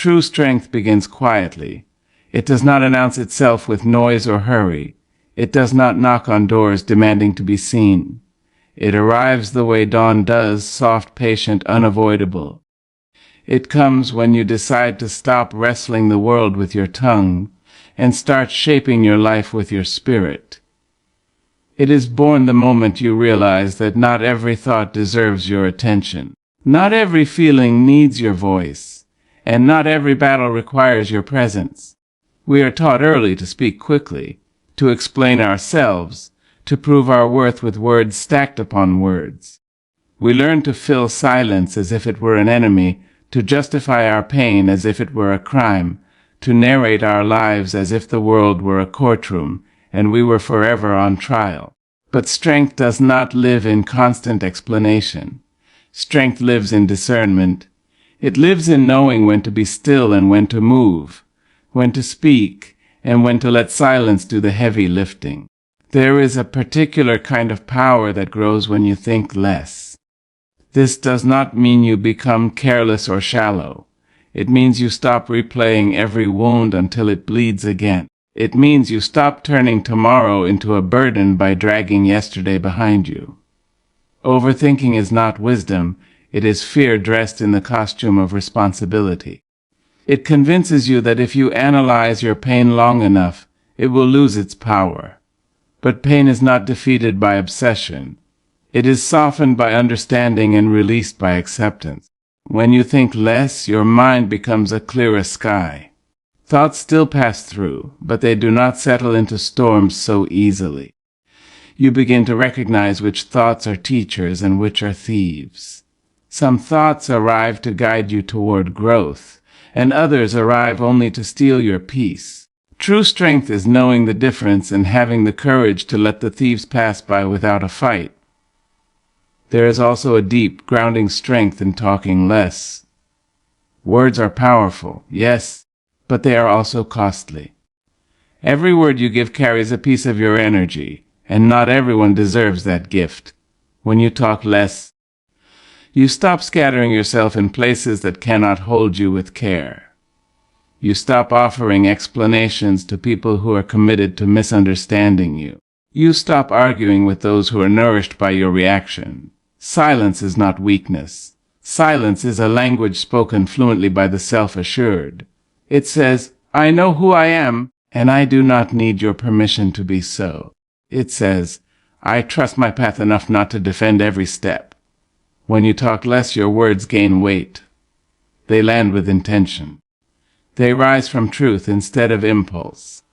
True strength begins quietly. It does not announce itself with noise or hurry. It does not knock on doors demanding to be seen. It arrives the way dawn does, soft, patient, unavoidable. It comes when you decide to stop wrestling the world with your tongue and start shaping your life with your spirit. It is born the moment you realize that not every thought deserves your attention. Not every feeling needs your voice, and not every battle requires your presence. We are taught early to speak quickly, to explain ourselves, to prove our worth with words stacked upon words. We learn to fill silence as if it were an enemy, to justify our pain as if it were a crime, to narrate our lives as if the world were a courtroom and we were forever on trial. But strength does not live in constant explanation. Strength lives in discernment. It lives in knowing when to be still and when to move, when to speak, and when to let silence do the heavy lifting. There is a particular kind of power that grows when you think less. This does not mean you become careless or shallow. It means you stop replaying every wound until it bleeds again. It means you stop turning tomorrow into a burden by dragging yesterday behind you. Overthinking is not wisdom. It is fear dressed in the costume of responsibility. It convinces you that if you analyze your pain long enough, it will lose its power. But pain is not defeated by obsession. It is softened by understanding and released by acceptance. When you think less, your mind becomes a clearer sky. Thoughts still pass through, but they do not settle into storms so easily. You begin to recognize which thoughts are teachers and which are thieves. Some thoughts arrive to guide you toward growth, and others arrive only to steal your peace. True strength is knowing the difference and having the courage to let the thieves pass by without a fight. There is also a deep, grounding strength in talking less. Words are powerful, yes, but they are also costly. Every word you give carries a piece of your energy, and not everyone deserves that gift. When you talk less, you stop scattering yourself in places that cannot hold you with care. You stop offering explanations to people who are committed to misunderstanding you. You stop arguing with those who are nourished by your reaction. Silence is not weakness. Silence is a language spoken fluently by the self-assured. It says, I know who I am, and I do not need your permission to be so. It says, I trust my path enough not to defend every step. When you talk less, your words gain weight. They land with intention. They rise from truth instead of impulse.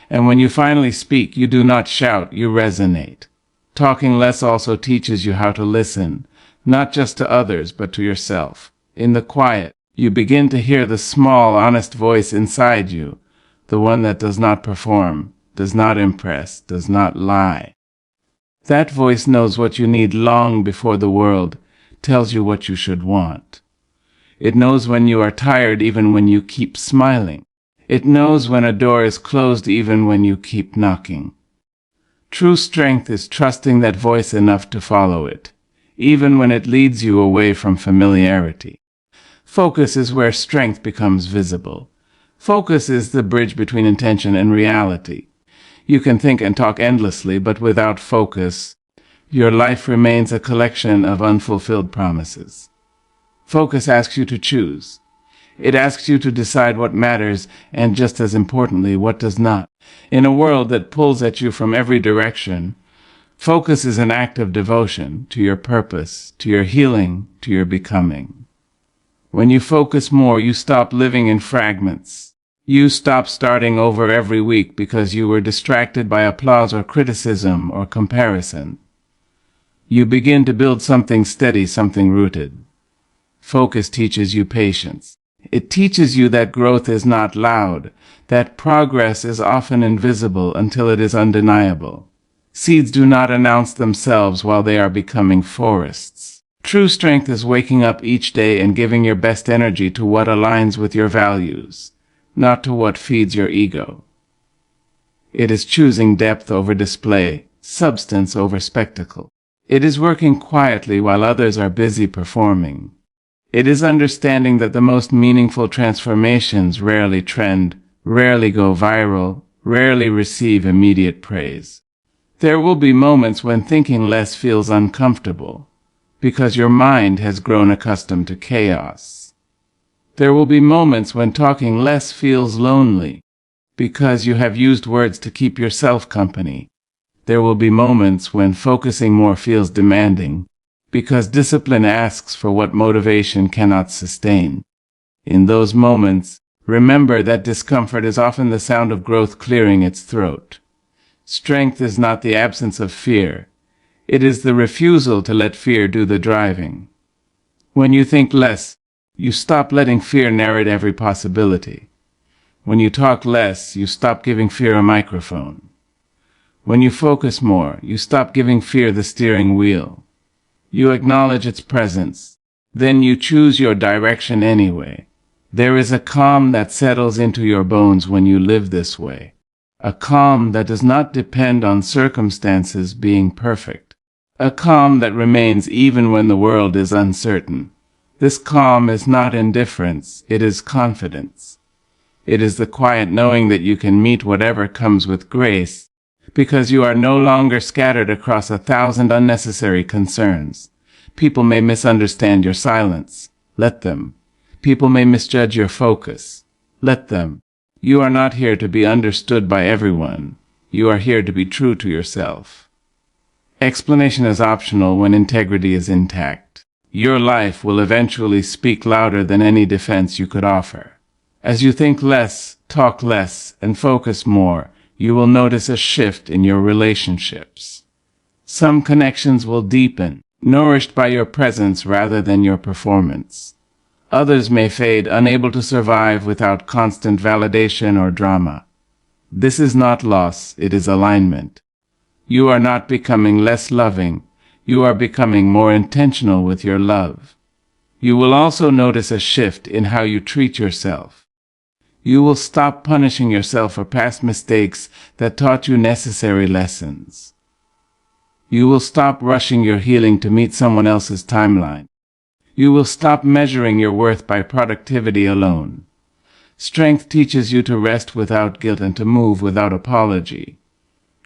And when you finally speak, you do not shout, you resonate. Talking less also teaches you how to listen, not just to others, but to yourself. In the quiet, you begin to hear the small, honest voice inside you, the one that does not perform, does not impress, does not lie. That voice knows what you need long before the world tells you what you should want. It knows when you are tired even when you keep smiling. It knows when a door is closed even when you keep knocking. True strength is trusting that voice enough to follow it, even when it leads you away from familiarity. Focus is where strength becomes visible. Focus is the bridge between intention and reality. You can think and talk endlessly, but without focus, your life remains a collection of unfulfilled promises. Focus asks you to choose. It asks you to decide what matters and, just as importantly, what does not. In a world that pulls at you from every direction, focus is an act of devotion to your purpose, to your healing, to your becoming. When you focus more, you stop living in fragments. You stop starting over every week because you were distracted by applause or criticism or comparison. You begin to build something steady, something rooted. Focus teaches you patience. It teaches you that growth is not loud, that progress is often invisible until it is undeniable. Seeds do not announce themselves while they are becoming forests. True strength is waking up each day and giving your best energy to what aligns with your values, not to what feeds your ego. It is choosing depth over display, substance over spectacle. It is working quietly while others are busy performing. It is understanding that the most meaningful transformations rarely trend, rarely go viral, rarely receive immediate praise. There will be moments when thinking less feels uncomfortable, because your mind has grown accustomed to chaos. There will be moments when talking less feels lonely, because you have used words to keep yourself company. There will be moments when focusing more feels demanding, because discipline asks for what motivation cannot sustain. In those moments, remember that discomfort is often the sound of growth clearing its throat. Strength is not the absence of fear. It is the refusal to let fear do the driving. When you think less, you stop letting fear narrate every possibility. When you talk less, you stop giving fear a microphone. When you focus more, you stop giving fear the steering wheel. You acknowledge its presence. Then you choose your direction anyway. There is a calm that settles into your bones when you live this way. A calm that does not depend on circumstances being perfect. A calm that remains even when the world is uncertain. This calm is not indifference, it is confidence. It is the quiet knowing that you can meet whatever comes with grace, because you are no longer scattered across 1,000 unnecessary concerns. People may misunderstand your silence. Let them. People may misjudge your focus. Let them. You are not here to be understood by everyone. You are here to be true to yourself. Explanation is optional when integrity is intact. Your life will eventually speak louder than any defense you could offer. As you think less, talk less, and focus more, you will notice a shift in your relationships. Some connections will deepen, nourished by your presence rather than your performance. Others may fade, unable to survive without constant validation or drama. This is not loss, it is alignment. You are not becoming less loving, you are becoming more intentional with your love. You will also notice a shift in how you treat yourself. You will stop punishing yourself for past mistakes that taught you necessary lessons. You will stop rushing your healing to meet someone else's timeline. You will stop measuring your worth by productivity alone. Strength teaches you to rest without guilt and to move without apology.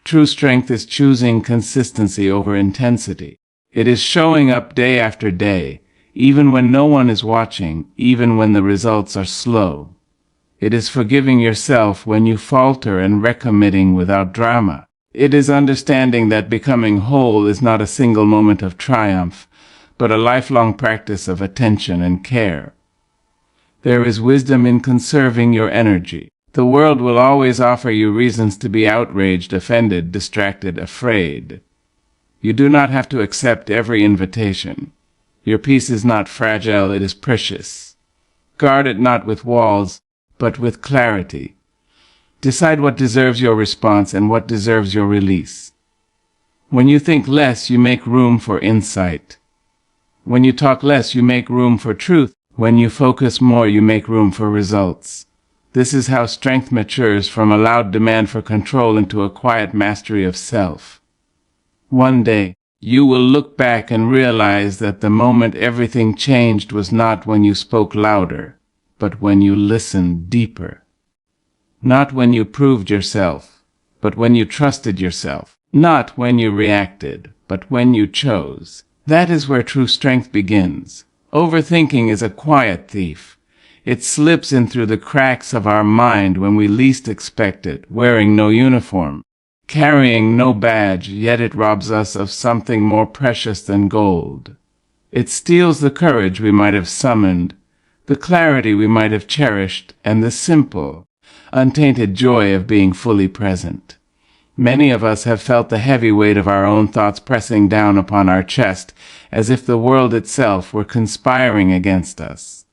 True strength is choosing consistency over intensity. It is showing up day after day, even when no one is watching, even when the results are slow. It is forgiving yourself when you falter and recommitting without drama. It is understanding that becoming whole is not a single moment of triumph, but a lifelong practice of attention and care. There is wisdom in conserving your energy. The world will always offer you reasons to be outraged, offended, distracted, afraid. You do not have to accept every invitation. Your peace is not fragile, it is precious. Guard it not with walls, but with clarity. Decide what deserves your response and what deserves your release. When you think less, you make room for insight. When you talk less, you make room for truth. When you focus more, you make room for results. This is how strength matures from a loud demand for control into a quiet mastery of self. One day, you will look back and realize that the moment everything changed was not when you spoke louder, but when you listened deeper. Not when you proved yourself, but when you trusted yourself. Not when you reacted, but when you chose. That is where true strength begins. Overthinking is a quiet thief. It slips in through the cracks of our mind when we least expect it, wearing no uniform, carrying no badge, yet it robs us of something more precious than gold. It steals the courage we might have summoned, the clarity we might have cherished, and the simple, untainted joy of being fully present. Many of us have felt the heavy weight of our own thoughts pressing down upon our chest, as if the world itself were conspiring against us.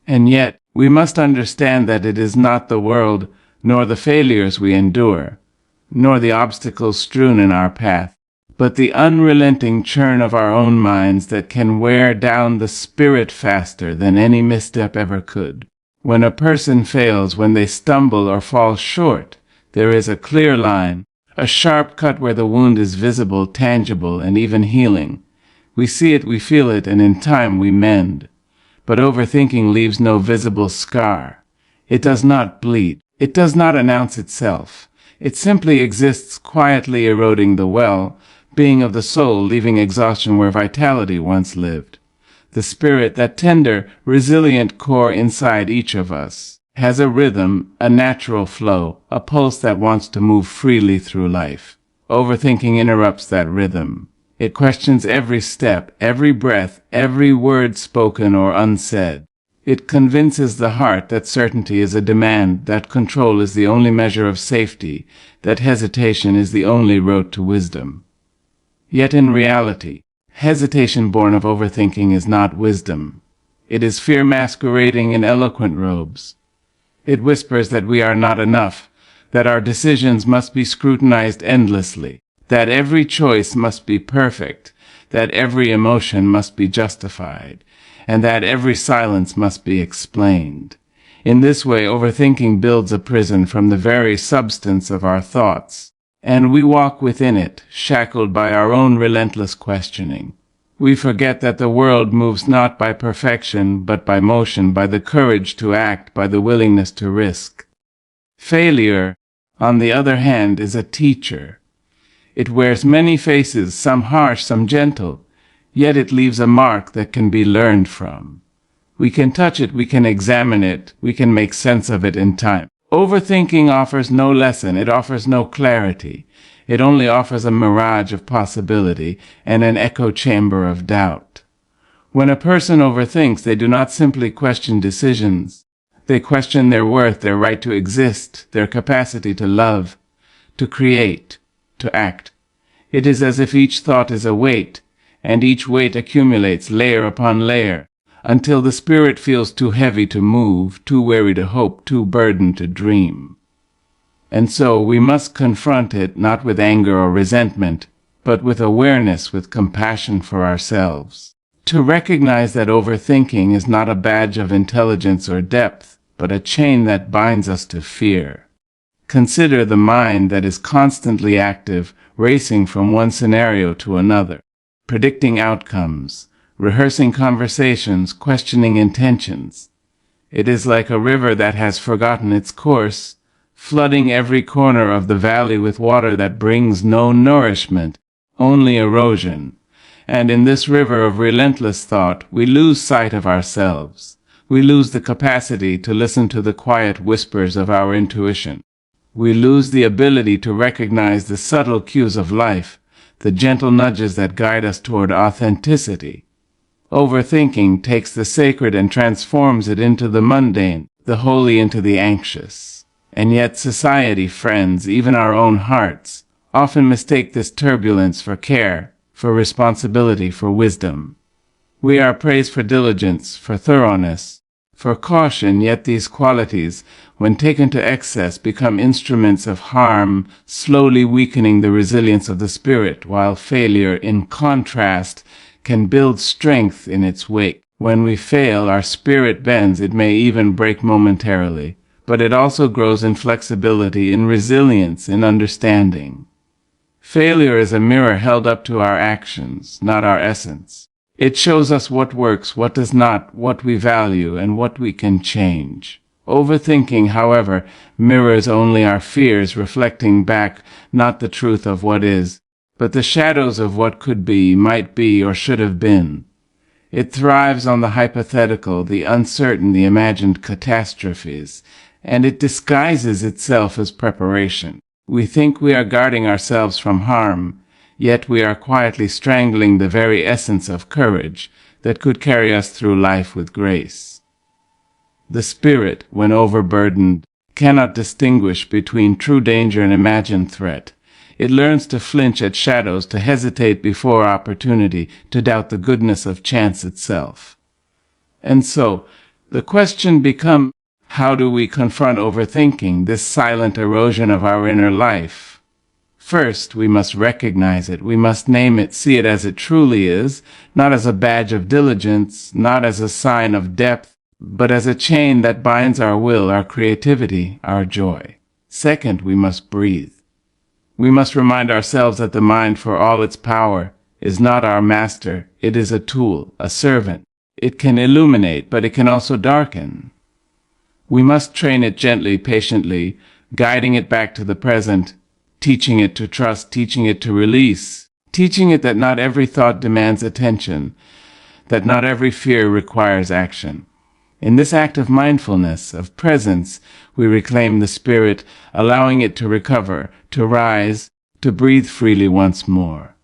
And yet, we must understand that it is not the world, nor the failures we endure, nor the obstacles strewn in our path, but the unrelenting churn of our own minds that can wear down the spirit faster than any misstep ever could. When a person fails, when they stumble or fall short, there is a clear line, a sharp cut where the wound is visible, tangible, and even healing. We see it, we feel it, and in time we mend. But overthinking leaves no visible scar. It does not bleed. It does not announce itself. It simply exists, quietly eroding the well-being of the soul, leaving exhaustion where vitality once lived. The spirit, that tender, resilient core inside each of us, has a rhythm, a natural flow, a pulse that wants to move freely through life. Overthinking interrupts that rhythm. It questions every step, every breath, every word spoken or unsaid. It convinces the heart that certainty is a demand, that control is the only measure of safety, that hesitation is the only road to wisdom. Yet in reality, hesitation born of overthinking is not wisdom. It is fear masquerading in eloquent robes. It whispers that we are not enough, that our decisions must be scrutinized endlessly, that every choice must be perfect, that every emotion must be justified, and that every silence must be explained. In this way, overthinking builds a prison from the very substance of our thoughts, and we walk within it, shackled by our own relentless questioning. We forget that the world moves not by perfection, but by motion, by the courage to act, by the willingness to risk. Failure, on the other hand, is a teacher. It wears many faces, some harsh, some gentle, yet it leaves a mark that can be learned from. We can touch it, we can examine it, we can make sense of it in time. Overthinking offers no lesson, it offers no clarity. It only offers a mirage of possibility and an echo chamber of doubt. When a person overthinks, they do not simply question decisions. They question their worth, their right to exist, their capacity to love, to create, to act. It is as if each thought is a weight, and each weight accumulates layer upon layer, until the spirit feels too heavy to move, too weary to hope, too burdened to dream. And so we must confront it not with anger or resentment, but with awareness, with compassion for ourselves. To recognize that overthinking is not a badge of intelligence or depth, but a chain that binds us to fear. Consider the mind that is constantly active, racing from one scenario to another, predicting outcomes, rehearsing conversations, questioning intentions. It is like a river that has forgotten its course, flooding every corner of the valley with water that brings no nourishment, only erosion. And in this river of relentless thought, we lose sight of ourselves. We lose the capacity to listen to the quiet whispers of our intuition. We lose the ability to recognize the subtle cues of life, the gentle nudges that guide us toward authenticity. Overthinking takes the sacred and transforms it into the mundane, the holy into the anxious. And yet society, friends, even our own hearts, often mistake this turbulence for care, for responsibility, for wisdom. We are praised for diligence, for thoroughness, for caution, yet these qualities, when taken to excess, become instruments of harm, slowly weakening the resilience of the spirit, while failure, in contrast, can build strength in its wake. When we fail, our spirit bends, it may even break momentarily, but it also grows in flexibility, in resilience, in understanding. Failure is a mirror held up to our actions, not our essence. It shows us what works, what does not, what we value, and what we can change. Overthinking, however, mirrors only our fears, reflecting back not the truth of what is, but the shadows of what could be, might be, or should have been. It thrives on the hypothetical, the uncertain, the imagined catastrophes, and it disguises itself as preparation. We think we are guarding ourselves from harm, yet we are quietly strangling the very essence of courage that could carry us through life with grace. The spirit, when overburdened, cannot distinguish between true danger and imagined threat. It learns to flinch at shadows, to hesitate before opportunity, to doubt the goodness of chance itself. And so, the question becomes, how do we confront overthinking, this silent erosion of our inner life? First, we must recognize it. We must name it, see it as it truly is, not as a badge of diligence, not as a sign of depth, but as a chain that binds our will, our creativity, our joy. Second, we must breathe. We must remind ourselves that the mind, for all its power, is not our master. It is a tool, a servant. It can illuminate, but it can also darken. We must train it gently, patiently, guiding it back to the present, teaching it to trust, teaching it to release, teaching it that not every thought demands attention, that not every fear requires action. In this act of mindfulness, of presence, we reclaim the spirit, allowing it to recover, to rise, to breathe freely once more.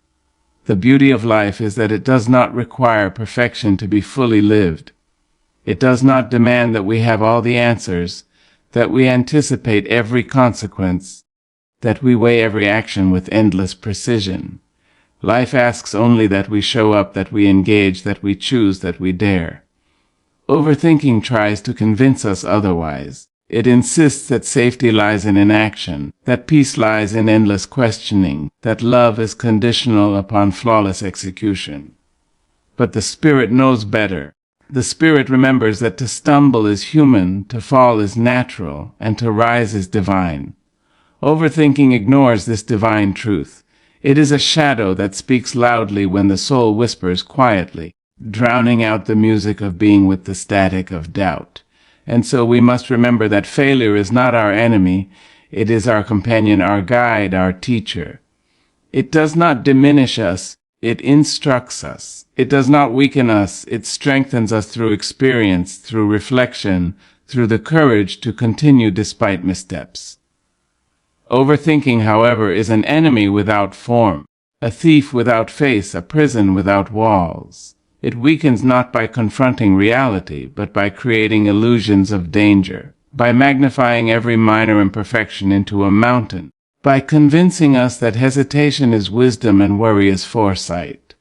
The beauty of life is that it does not require perfection to be fully lived. It does not demand that we have all the answers, that we anticipate every consequence, that we weigh every action with endless precision. Life asks only that we show up, that we engage, that we choose, that we dare. Overthinking tries to convince us otherwise. It insists that safety lies in inaction, that peace lies in endless questioning, that love is conditional upon flawless execution. But the spirit knows better. The spirit remembers that to stumble is human, to fall is natural, and to rise is divine. Overthinking ignores this divine truth. It is a shadow that speaks loudly when the soul whispers quietly, drowning out the music of being with the static of doubt. And so we must remember that failure is not our enemy. It is our companion, our guide, our teacher. It does not diminish us. It instructs us. It does not weaken us. It strengthens us through experience, through reflection, through the courage to continue despite missteps. Overthinking, however, is an enemy without form, a thief without face, a prison without walls. It weakens not by confronting reality, but by creating illusions of danger, by magnifying every minor imperfection into a mountain, by convincing us that hesitation is wisdom and worry is foresight.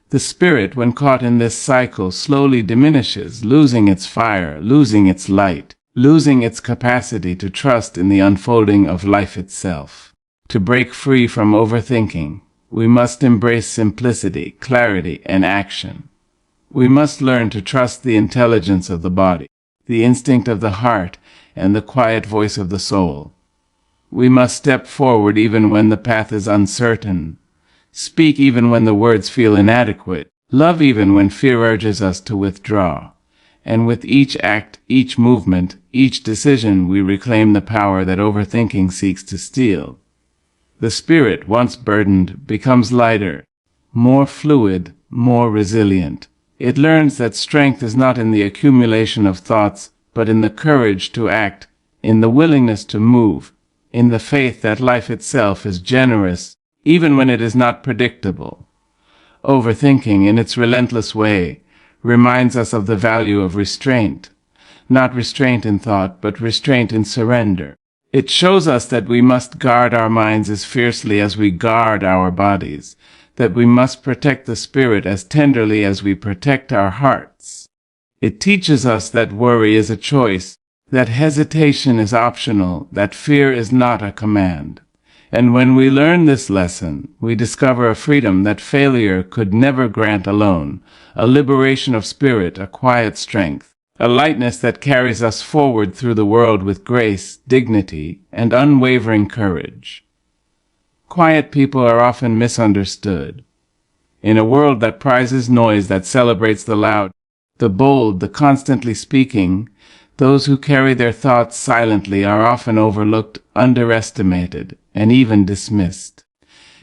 The spirit, when caught in this cycle, slowly diminishes, losing its fire, losing its light, losing its capacity to trust in the unfolding of life itself. To break free from overthinking, we must embrace simplicity, clarity, and action. We must learn to trust the intelligence of the body, the instinct of the heart, and the quiet voice of the soul. We must step forward even when the path is uncertain, speak even when the words feel inadequate, love even when fear urges us to withdraw. And with each act, each movement, each decision, we reclaim the power that overthinking seeks to steal. The spirit, once burdened, becomes lighter, more fluid, more resilient. It learns that strength is not in the accumulation of thoughts, but in the courage to act, in the willingness to move, in the faith that life itself is generous, even when it is not predictable. Overthinking, in its relentless way, reminds us of the value of restraint. Not restraint in thought, but restraint in surrender. It shows us that we must guard our minds as fiercely as we guard our bodies, that we must protect the spirit as tenderly as we protect our hearts. It teaches us that worry is a choice, that hesitation is optional, that fear is not a command. And when we learn this lesson, we discover a freedom that failure could never grant alone, a liberation of spirit, a quiet strength, a lightness that carries us forward through the world with grace, dignity, and unwavering courage. Quiet people are often misunderstood. In a world that prizes noise, that celebrates the loud, the bold, the constantly speaking, those who carry their thoughts silently are often overlooked, underestimated, and even dismissed.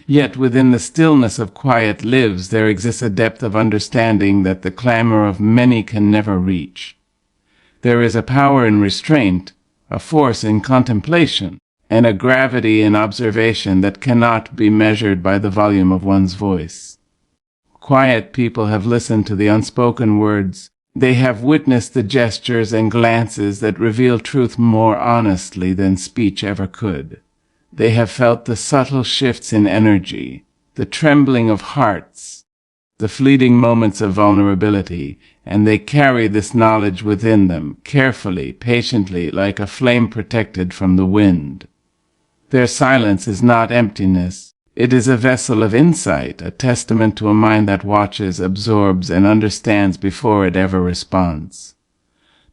Yet within the stillness of quiet lives there exists a depth of understanding that the clamor of many can never reach. There is a power in restraint, a force in contemplation, and a gravity in observation that cannot be measured by the volume of one's voice. Quiet people have listened to the unspoken words. They have witnessed the gestures and glances that reveal truth more honestly than speech ever could. They have felt the subtle shifts in energy, the trembling of hearts, the fleeting moments of vulnerability, and they carry this knowledge within them, carefully, patiently, like a flame protected from the wind. Their silence is not emptiness. It is a vessel of insight, a testament to a mind that watches, absorbs, and understands before it ever responds.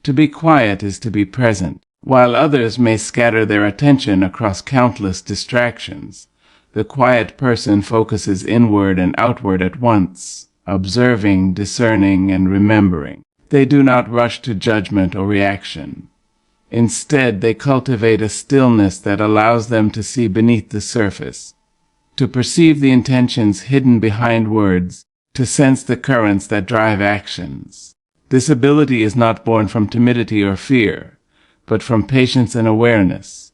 To be quiet is to be present. While others may scatter their attention across countless distractions, the quiet person focuses inward and outward at once, observing, discerning, and remembering. They do not rush to judgment or reaction. Instead, they cultivate a stillness that allows them to see beneath the surface, to perceive the intentions hidden behind words, to sense the currents that drive actions. This ability is not born from timidity or fear, but from patience and awareness.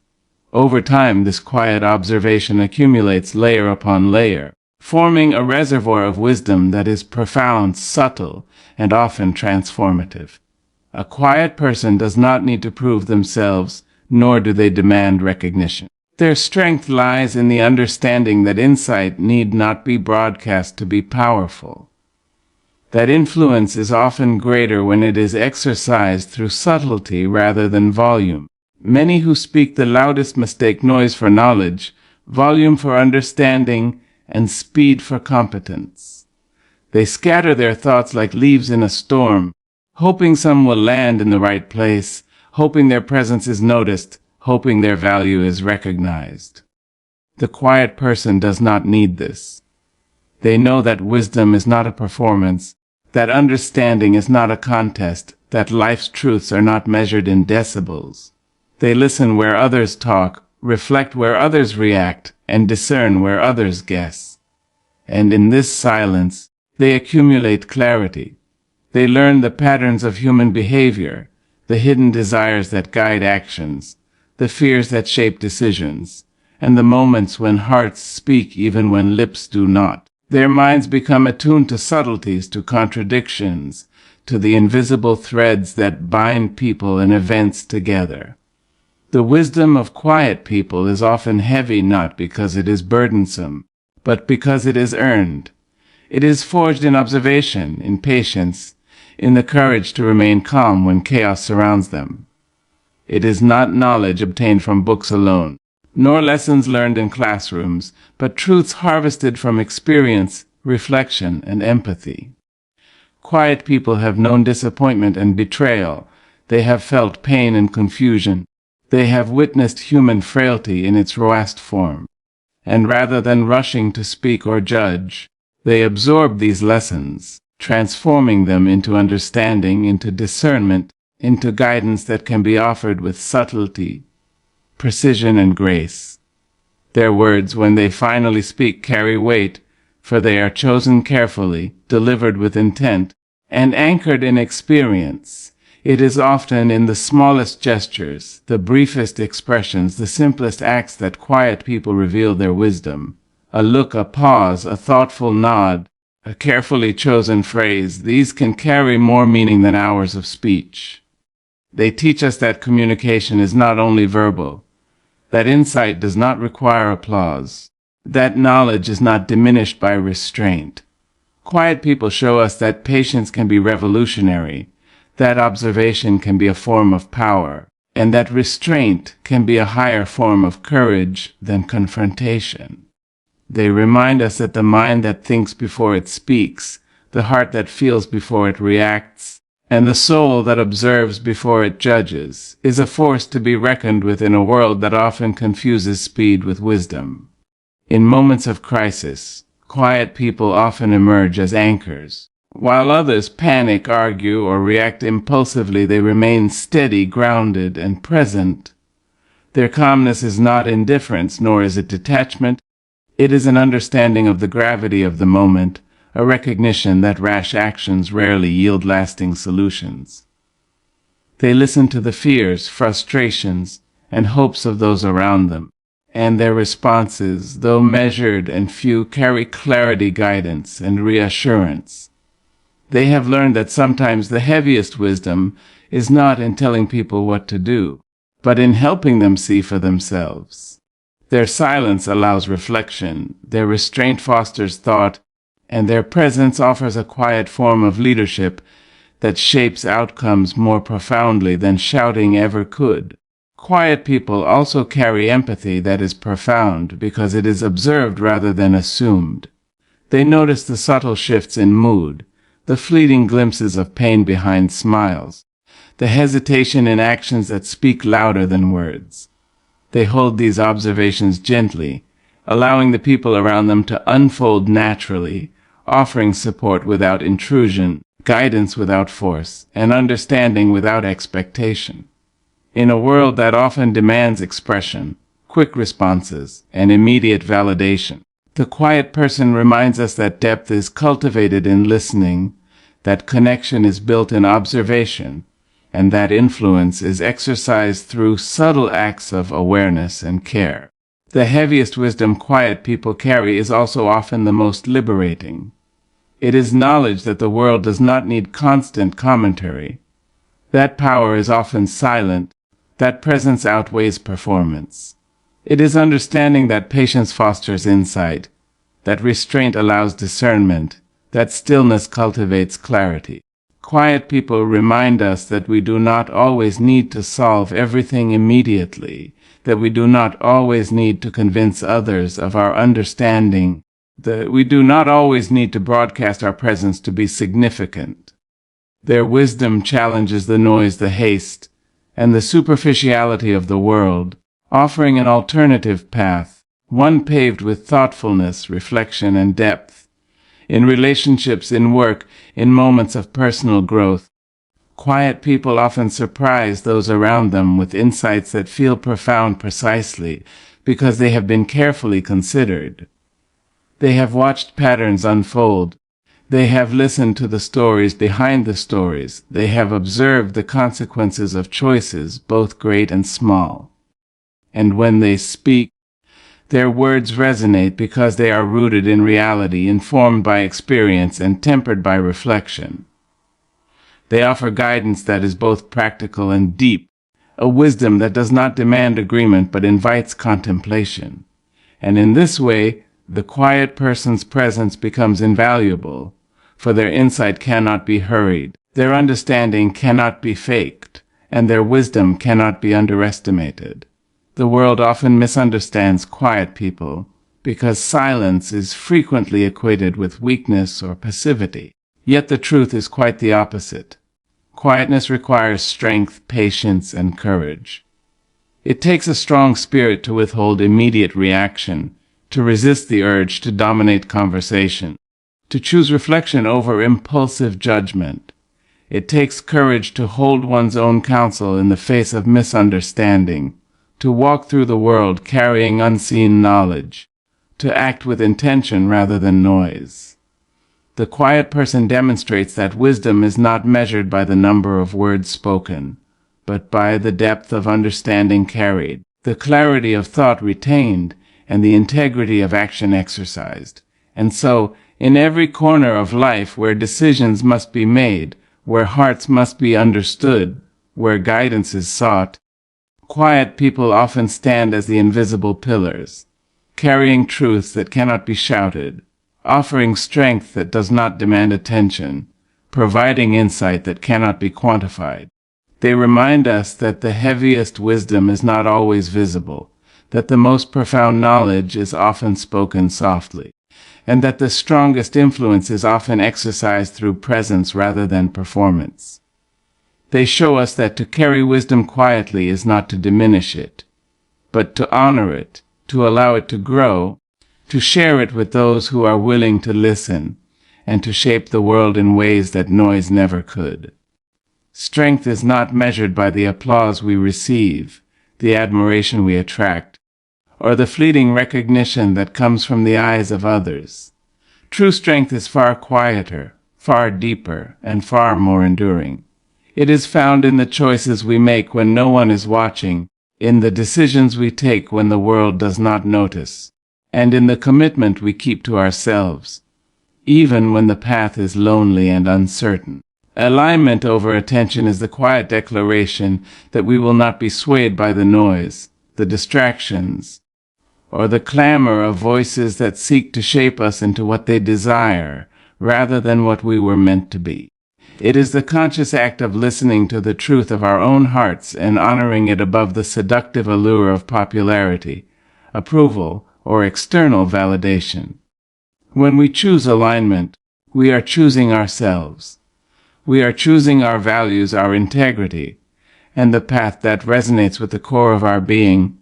Over time, this quiet observation accumulates layer upon layer, forming a reservoir of wisdom that is profound, subtle, and often transformative. A quiet person does not need to prove themselves, nor do they demand recognition. Their strength lies in the understanding that insight need not be broadcast to be powerful. That influence is often greater when it is exercised through subtlety rather than volume. Many who speak the loudest mistake noise for knowledge, volume for understanding, and speed for competence. They scatter their thoughts like leaves in a storm, hoping some will land in the right place, hoping their presence is noticed, hoping their value is recognized. The quiet person does not need this. They know that wisdom is not a performance, that understanding is not a contest, that life's truths are not measured in decibels. They listen where others talk, reflect where others react, and discern where others guess. And in this silence, they accumulate clarity. They learn the patterns of human behavior, the hidden desires that guide actions, the fears that shape decisions, and the moments when hearts speak even when lips do not. Their minds become attuned to subtleties, to contradictions, to the invisible threads that bind people and events together. The wisdom of quiet people is often heavy not because it is burdensome, but because it is earned. It is forged in observation, in patience, in the courage to remain calm when chaos surrounds them. It is not knowledge obtained from books alone, nor lessons learned in classrooms, but truths harvested from experience, reflection, and empathy. Quiet people have known disappointment and betrayal. They have felt pain and confusion. They have witnessed human frailty in its rawest form. And rather than rushing to speak or judge, they absorb these lessons, transforming them into understanding, into discernment, into guidance that can be offered with subtlety, precision, and grace. Their words, when they finally speak, carry weight, for they are chosen carefully, delivered with intent, and anchored in experience. It is often in the smallest gestures, the briefest expressions, the simplest acts that quiet people reveal their wisdom. A look, a pause, a thoughtful nod, a carefully chosen phrase, these can carry more meaning than hours of speech. They teach us that communication is not only verbal, that insight does not require applause, that knowledge is not diminished by restraint. Quiet people show us that patience can be revolutionary, that observation can be a form of power, and that restraint can be a higher form of courage than confrontation. They remind us that the mind that thinks before it speaks, the heart that feels before it reacts, and the soul that observes before it judges, is a force to be reckoned with in a world that often confuses speed with wisdom. In moments of crisis, quiet people often emerge as anchors. While others panic, argue, or react impulsively, they remain steady, grounded, and present. Their calmness is not indifference, nor is it detachment. It is an understanding of the gravity of the moment, a recognition that rash actions rarely yield lasting solutions. They listen to the fears, frustrations, and hopes of those around them, and their responses, though measured and few, carry clarity, guidance, and reassurance. They have learned that sometimes the heaviest wisdom is not in telling people what to do, but in helping them see for themselves. Their silence allows reflection, their restraint fosters thought, and their presence offers a quiet form of leadership that shapes outcomes more profoundly than shouting ever could. Quiet people also carry empathy that is profound because it is observed rather than assumed. They notice the subtle shifts in mood, the fleeting glimpses of pain behind smiles, the hesitation in actions that speak louder than words. They hold these observations gently, allowing the people around them to unfold naturally, offering support without intrusion, guidance without force, and understanding without expectation. In a world that often demands expression, quick responses, and immediate validation, the quiet person reminds us that depth is cultivated in listening, that connection is built in observation, and that influence is exercised through subtle acts of awareness and care. The heaviest wisdom quiet people carry is also often the most liberating. It is knowledge that the world does not need constant commentary. That power is often silent, that presence outweighs performance. It is understanding that patience fosters insight, that restraint allows discernment, that stillness cultivates clarity. Quiet people remind us that we do not always need to solve everything immediately, that we do not always need to convince others of our understanding, that we do not always need to broadcast our presence to be significant. Their wisdom challenges the noise, the haste, and the superficiality of the world, offering an alternative path, one paved with thoughtfulness, reflection, and depth. In relationships, in work, in moments of personal growth, quiet people often surprise those around them with insights that feel profound precisely because they have been carefully considered. They have watched patterns unfold. They have listened to the stories behind the stories. They have observed the consequences of choices, both great and small. And when they speak, their words resonate because they are rooted in reality, informed by experience, and tempered by reflection. They offer guidance that is both practical and deep, a wisdom that does not demand agreement but invites contemplation. And in this way, the quiet person's presence becomes invaluable, for their insight cannot be hurried, their understanding cannot be faked, and their wisdom cannot be underestimated. The world often misunderstands quiet people because silence is frequently equated with weakness or passivity. Yet the truth is quite the opposite. Quietness requires strength, patience, and courage. It takes a strong spirit to withhold immediate reaction, to resist the urge to dominate conversation, to choose reflection over impulsive judgment. It takes courage to hold one's own counsel in the face of misunderstanding, to walk through the world carrying unseen knowledge, to act with intention rather than noise. The quiet person demonstrates that wisdom is not measured by the number of words spoken, but by the depth of understanding carried, the clarity of thought retained, and the integrity of action exercised. And so, in every corner of life where decisions must be made, where hearts must be understood, where guidance is sought, quiet people often stand as the invisible pillars, carrying truths that cannot be shouted, offering strength that does not demand attention, providing insight that cannot be quantified. They remind us that the heaviest wisdom is not always visible, that the most profound knowledge is often spoken softly, and that the strongest influence is often exercised through presence rather than performance. They show us that to carry wisdom quietly is not to diminish it, but to honor it, to allow it to grow, to share it with those who are willing to listen, and to shape the world in ways that noise never could. Strength is not measured by the applause we receive, the admiration we attract, or the fleeting recognition that comes from the eyes of others. True strength is far quieter, far deeper, and far more enduring. It is found in the choices we make when no one is watching, in the decisions we take when the world does not notice, and in the commitment we keep to ourselves, even when the path is lonely and uncertain. Alignment over attention is the quiet declaration that we will not be swayed by the noise, the distractions, or the clamor of voices that seek to shape us into what they desire, rather than what we were meant to be. It is the conscious act of listening to the truth of our own hearts and honoring it above the seductive allure of popularity, approval, or external validation. When we choose alignment, we are choosing ourselves. We are choosing our values, our integrity, and the path that resonates with the core of our being,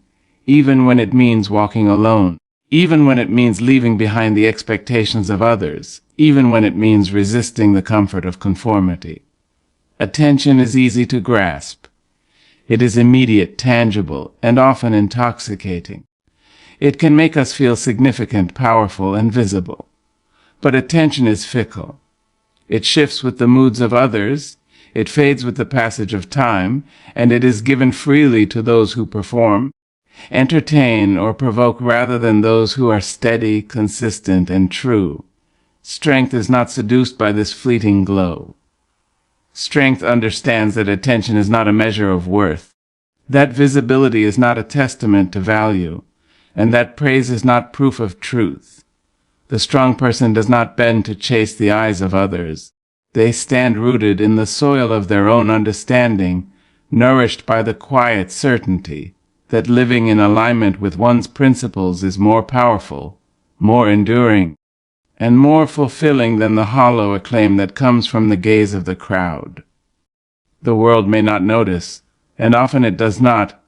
even when it means walking alone, even when it means leaving behind the expectations of others, even when it means resisting the comfort of conformity. Attention is easy to grasp. It is immediate, tangible, and often intoxicating. It can make us feel significant, powerful, and visible. But attention is fickle. It shifts with the moods of others, it fades with the passage of time, and it is given freely to those who perform, entertain, or provoke rather than those who are steady, consistent, and true. Strength is not seduced by this fleeting glow. Strength understands that attention is not a measure of worth, that visibility is not a testament to value, and that praise is not proof of truth. The strong person does not bend to chase the eyes of others. They stand rooted in the soil of their own understanding, nourished by the quiet certainty that living in alignment with one's principles is more powerful, more enduring, and more fulfilling than the hollow acclaim that comes from the gaze of the crowd. The world may not notice, and often it does not,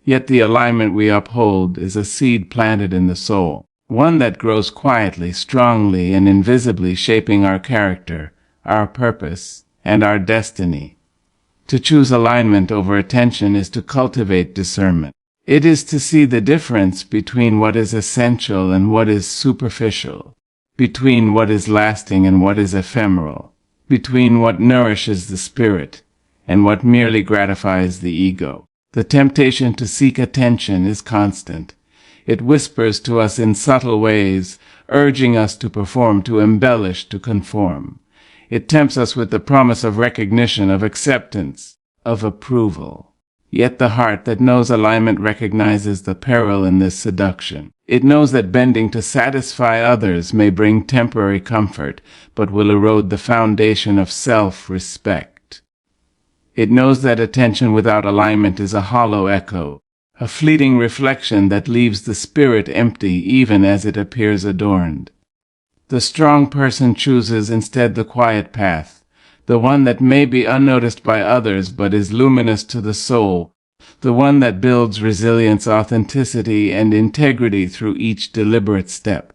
yet the alignment we uphold is a seed planted in the soul, one that grows quietly, strongly, and invisibly, shaping our character, our purpose, and our destiny. To choose alignment over attention is to cultivate discernment. It is to see the difference between what is essential and what is superficial, between what is lasting and what is ephemeral, between what nourishes the spirit and what merely gratifies the ego. The temptation to seek attention is constant. It whispers to us in subtle ways, urging us to perform, to embellish, to conform. It tempts us with the promise of recognition, of acceptance, of approval. Yet the heart that knows alignment recognizes the peril in this seduction. It knows that bending to satisfy others may bring temporary comfort, but will erode the foundation of self-respect. It knows that attention without alignment is a hollow echo, a fleeting reflection that leaves the spirit empty even as it appears adorned. The strong person chooses instead the quiet path, the one that may be unnoticed by others but is luminous to the soul, the one that builds resilience, authenticity, and integrity through each deliberate step.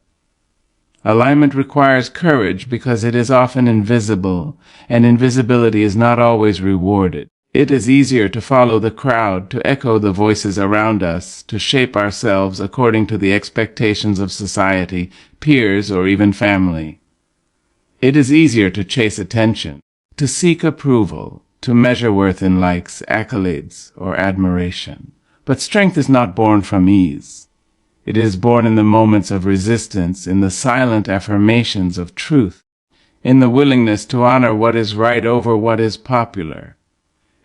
Alignment requires courage because it is often invisible, and invisibility is not always rewarded. It is easier to follow the crowd, to echo the voices around us, to shape ourselves according to the expectations of society, peers, or even family. It is easier to chase attention, to seek approval, to measure worth in likes, accolades, or admiration. But strength is not born from ease. It is born in the moments of resistance, in the silent affirmations of truth, in the willingness to honor what is right over what is popular.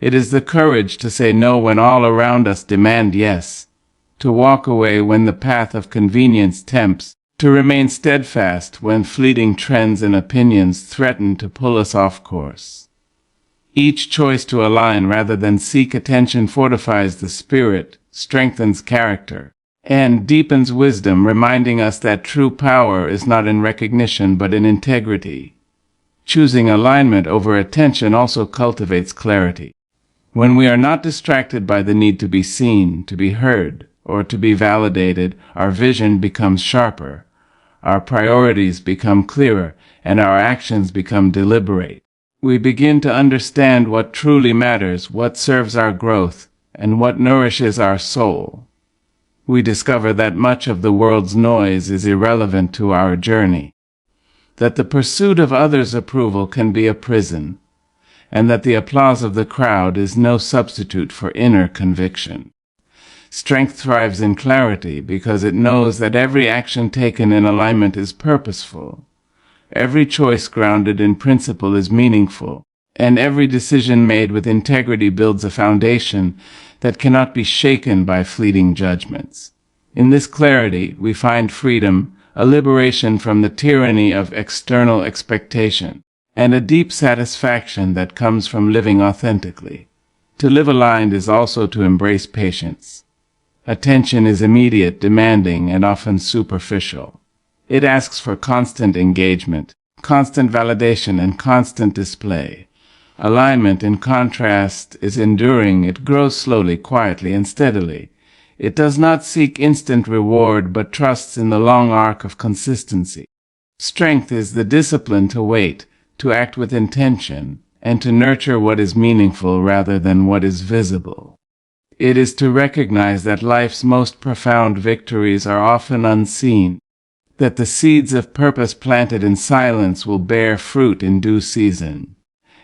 It is the courage to say no when all around us demand yes, to walk away when the path of convenience tempts, to remain steadfast when fleeting trends and opinions threaten to pull us off course. Each choice to align rather than seek attention fortifies the spirit, strengthens character, and deepens wisdom, reminding us that true power is not in recognition but in integrity. Choosing alignment over attention also cultivates clarity. When we are not distracted by the need to be seen, to be heard, or to be validated, our vision becomes sharper, our priorities become clearer, and our actions become deliberate. We begin to understand what truly matters, what serves our growth, and what nourishes our soul. We discover that much of the world's noise is irrelevant to our journey, that the pursuit of others' approval can be a prison, and that the applause of the crowd is no substitute for inner conviction. Strength thrives in clarity because it knows that every action taken in alignment is purposeful, every choice grounded in principle is meaningful, and every decision made with integrity builds a foundation that cannot be shaken by fleeting judgments. In this clarity, we find freedom, a liberation from the tyranny of external expectation, and a deep satisfaction that comes from living authentically. To live aligned is also to embrace patience. Attention is immediate, demanding, and often superficial. It asks for constant engagement, constant validation, and constant display. Alignment, in contrast, is enduring. It grows slowly, quietly, and steadily. It does not seek instant reward, but trusts in the long arc of consistency. Strength is the discipline to wait, to act with intention, and to nurture what is meaningful rather than what is visible. It is to recognize that life's most profound victories are often unseen, that the seeds of purpose planted in silence will bear fruit in due season,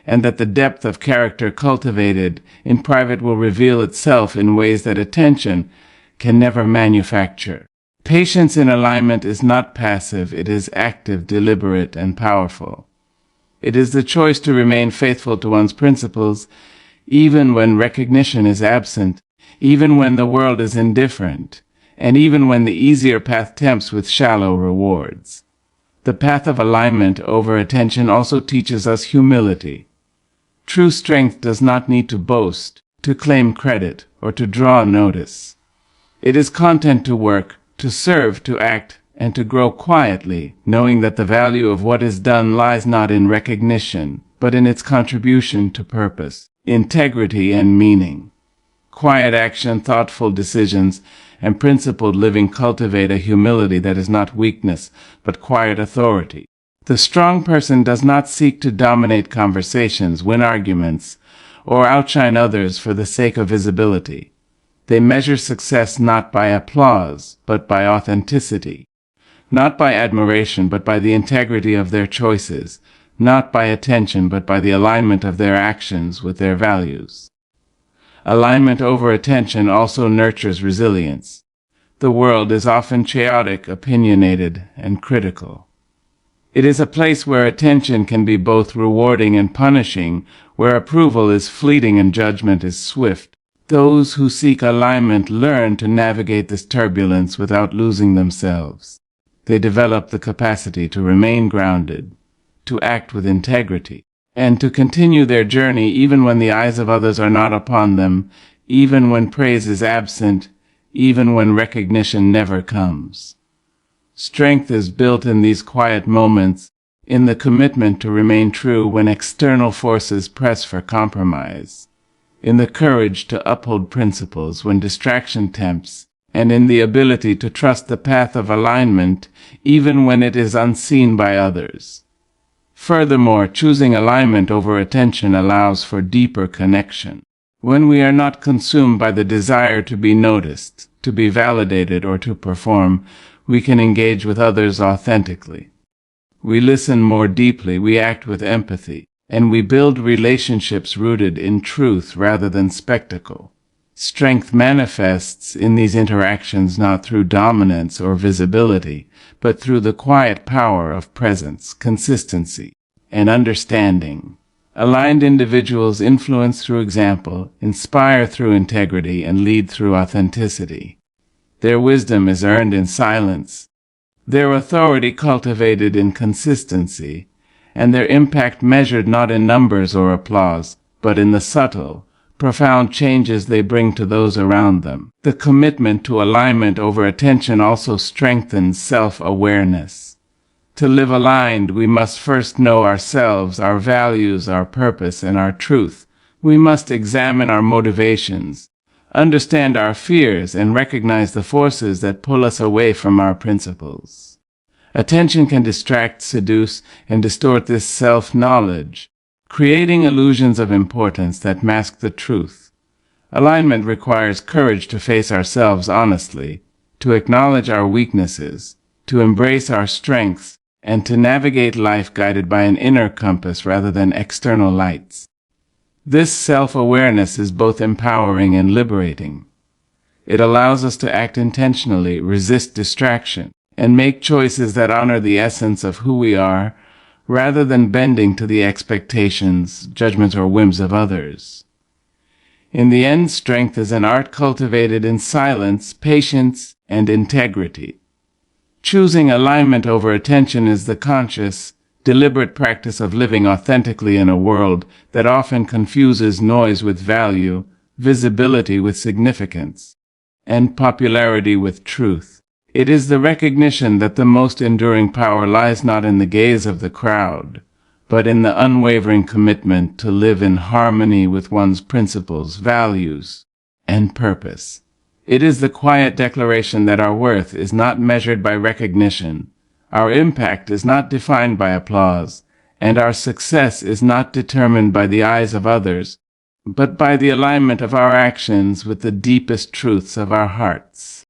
and that the depth of character cultivated in private will reveal itself in ways that attention can never manufacture. Patience in alignment is not passive, it is active, deliberate, and powerful. It is the choice to remain faithful to one's principles, even when recognition is absent, even when the world is indifferent, and even when the easier path tempts with shallow rewards. The path of alignment over attention also teaches us humility. True strength does not need to boast, to claim credit, or to draw notice. It is content to work, to serve, to act, and to grow quietly, knowing that the value of what is done lies not in recognition, but in its contribution to purpose, integrity, and meaning. Quiet action, thoughtful decisions, and principled living cultivate a humility that is not weakness, but quiet authority. The strong person does not seek to dominate conversations, win arguments, or outshine others for the sake of visibility. They measure success not by applause, but by authenticity. Not by admiration, but by the integrity of their choices. Not by attention, but by the alignment of their actions with their values. Alignment over attention also nurtures resilience. The world is often chaotic, opinionated, and critical. It is a place where attention can be both rewarding and punishing, where approval is fleeting and judgment is swift. Those who seek alignment learn to navigate this turbulence without losing themselves. They develop the capacity to remain grounded, to act with integrity, and to continue their journey even when the eyes of others are not upon them, even when praise is absent, even when recognition never comes. Strength is built in these quiet moments, in the commitment to remain true when external forces press for compromise, in the courage to uphold principles when distraction tempts, and in the ability to trust the path of alignment even when it is unseen by others. Furthermore, choosing alignment over attention allows for deeper connection. When we are not consumed by the desire to be noticed, to be validated, or to perform, we can engage with others authentically. We listen more deeply, we act with empathy, and we build relationships rooted in truth rather than spectacle. Strength manifests in these interactions not through dominance or visibility, but through the quiet power of presence, consistency, and understanding. Aligned individuals influence through example, inspire through integrity, and lead through authenticity. Their wisdom is earned in silence, their authority cultivated in consistency, and their impact measured not in numbers or applause, but in the subtle, profound changes they bring to those around them. The commitment to alignment over attention also strengthens self-awareness. To live aligned, we must first know ourselves, our values, our purpose, and our truth. We must examine our motivations, understand our fears, and recognize the forces that pull us away from our principles. Attention can distract, seduce, and distort this self-knowledge, creating illusions of importance that mask the truth. Alignment requires courage to face ourselves honestly, to acknowledge our weaknesses, to embrace our strengths, and to navigate life guided by an inner compass rather than external lights. This self-awareness is both empowering and liberating. It allows us to act intentionally, resist distraction, and make choices that honor the essence of who we are, rather than bending to the expectations, judgments, or whims of others. In the end, strength is an art cultivated in silence, patience, and integrity. Choosing alignment over attention is the conscious, deliberate practice of living authentically in a world that often confuses noise with value, visibility with significance, and popularity with truth. It is the recognition that the most enduring power lies not in the gaze of the crowd, but in the unwavering commitment to live in harmony with one's principles, values, and purpose. It is the quiet declaration that our worth is not measured by recognition, Our impact is not defined by applause, and our success is not determined by the eyes of others, but by the alignment of our actions with the deepest truths of our hearts.